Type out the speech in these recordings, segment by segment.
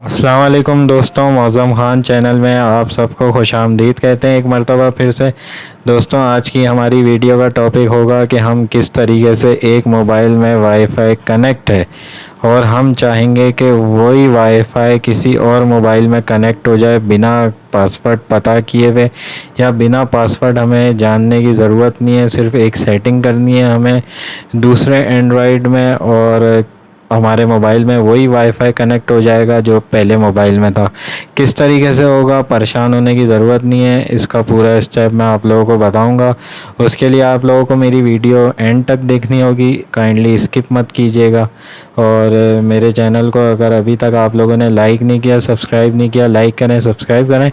अस्सलाम वालेकुम दोस्तों, मौज़म ख़ान चैनल में आप सबको खुशामदीद कहते हैं एक मरतबा फिर से। दोस्तों, आज की हमारी वीडियो का टॉपिक होगा कि हम किस तरीके से एक मोबाइल में वाईफाई कनेक्ट है और हम चाहेंगे कि वही वाईफाई किसी और मोबाइल में कनेक्ट हो जाए बिना पासवर्ड पता किए हुए, या बिना पासवर्ड हमें जानने की ज़रूरत नहीं है, सिर्फ एक सेटिंग करनी है हमें दूसरे एंड्रॉयड में और हमारे मोबाइल में वही वाईफाई कनेक्ट हो जाएगा जो पहले मोबाइल में था। किस तरीके से होगा, परेशान होने की ज़रूरत नहीं है, इसका पूरा स्टेप मैं आप लोगों को बताऊंगा। उसके लिए आप लोगों को मेरी वीडियो एंड तक देखनी होगी, काइंडली स्किप मत कीजिएगा। और मेरे चैनल को अगर अभी तक आप लोगों ने लाइक नहीं किया, सब्सक्राइब नहीं किया, लाइक करें, सब्सक्राइब करें,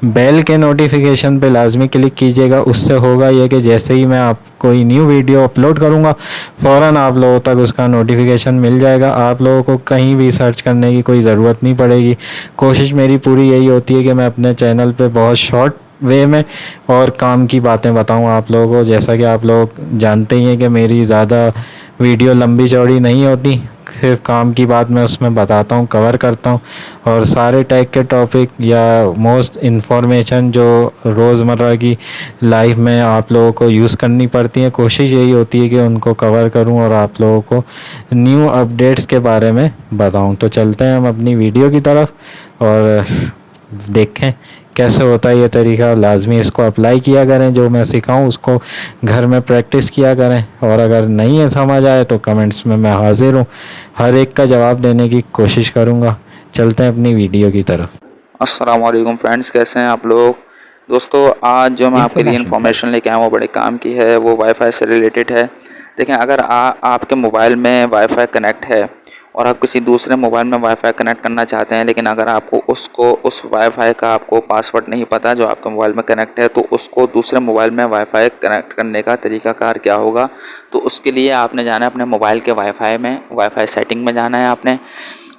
बेल के नोटिफिकेशन पे लाजमी क्लिक कीजिएगा। उससे होगा ये कि जैसे ही मैं आप कोई न्यू वीडियो अपलोड करूँगा फ़ौरन आप लोगों तक उसका नोटिफिकेशन मिल जाएगा। आप लोगों को कहीं भी सर्च करने की कोई ज़रूरत नहीं पड़ेगी। कोशिश मेरी पूरी यही होती है कि मैं अपने चैनल पे बहुत शॉर्ट वे में और काम की बातें बताऊं आप लोगों को। जैसा कि आप लोग जानते ही हैं कि मेरी ज़्यादा वीडियो लंबी चौड़ी नहीं होती, सिर्फ काम की बात मैं उसमें बताता हूँ, कवर करता हूँ। और सारे टैग के टॉपिक या मोस्ट इन्फॉर्मेशन जो रोज़मर्रा की लाइफ में आप लोगों को यूज़ करनी पड़ती है, कोशिश यही होती है कि उनको कवर करूँ और आप लोगों को न्यू अपडेट्स के बारे में बताऊँ। तो चलते हैं हम अपनी वीडियो की तरफ और देखें कैसे होता है ये तरीका। लाजमी इसको अप्लाई किया करें, जो मैं सिखाऊं उसको घर में प्रैक्टिस किया करें। और अगर नहीं है समझ आए तो कमेंट्स में मैं हाजिर हूँ, हर एक का जवाब देने की कोशिश करूँगा। चलते हैं अपनी वीडियो की तरफ। अस्सलाम वालेकुम फ्रेंड्स, कैसे हैं आप लोग। दोस्तों, आज जो मैं आपके लिए इन्फॉर्मेशन लेके आया हूँ वो बड़े काम की है, वो वाईफाई से रिलेटेड है। देखें, अगर आपके मोबाइल में वाईफाई कनेक्ट है और आप किसी दूसरे मोबाइल में वाईफाई कनेक्ट करना चाहते हैं, लेकिन अगर आपको उस वाईफाई का आपको पासवर्ड नहीं पता जो आपके मोबाइल में कनेक्ट है, तो उसको दूसरे मोबाइल में वाईफाई कनेक्ट करने का तरीकाकार क्या होगा। तो उसके लिए आपने जाना है अपने मोबाइल के वाईफाई सेटिंग में जाना है आपने।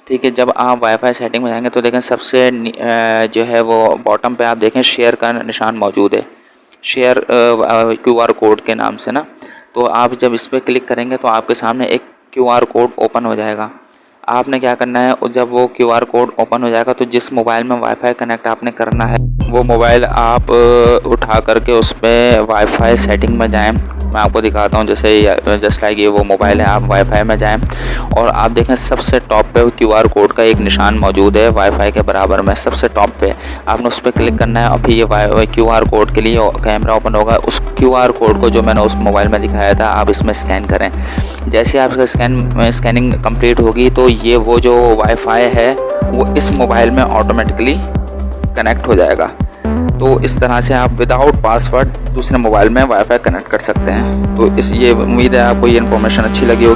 ठीक है, जब आप वाईफाई सेटिंग में जाएंगे तो देखें सबसे जो है वो बॉटम पे आप देखें शेयर का निशान मौजूद है, शेयर क्यूआर कोड के नाम से ना। तो आप जब इस पर क्लिक करेंगे तो आपके सामने एक क्यूआर कोड ओपन हो जाएगा। आपने क्या करना है, जब वो क्यूआर कोड ओपन हो जाएगा तो जिस मोबाइल में वाईफाई कनेक्ट आपने करना है वो मोबाइल आप उठा करके उस पर वाईफाई सेटिंग में जाएं। मैं आपको दिखाता हूं, जैसे जस्ट लाइक ये वो मोबाइल है, आप वाईफाई में जाएं और आप देखें सबसे टॉप पे क्यूआर कोड का एक निशान मौजूद है वाईफाई के बराबर में, सबसे टॉप पे आपने उस पर क्लिक करना है। अभी ये क्यूआर कोड के लिए कैमरा ओपन होगा। उस क्यूआर कोड को जो मैंने उस मोबाइल में दिखाया था आप इसमें स्कैन करें। जैसे आप इसका स्कैनिंग कंप्लीट होगी तो ये वो जो वाईफाई है वो इस मोबाइल में ऑटोमेटिकली कनेक्ट हो जाएगा। तो इस तरह से आप विदाउट पासवर्ड दूसरे मोबाइल में वाईफाई कनेक्ट कर सकते हैं। तो ये उम्मीद है आपको ये इन्फॉर्मेशन अच्छी लगी होगी।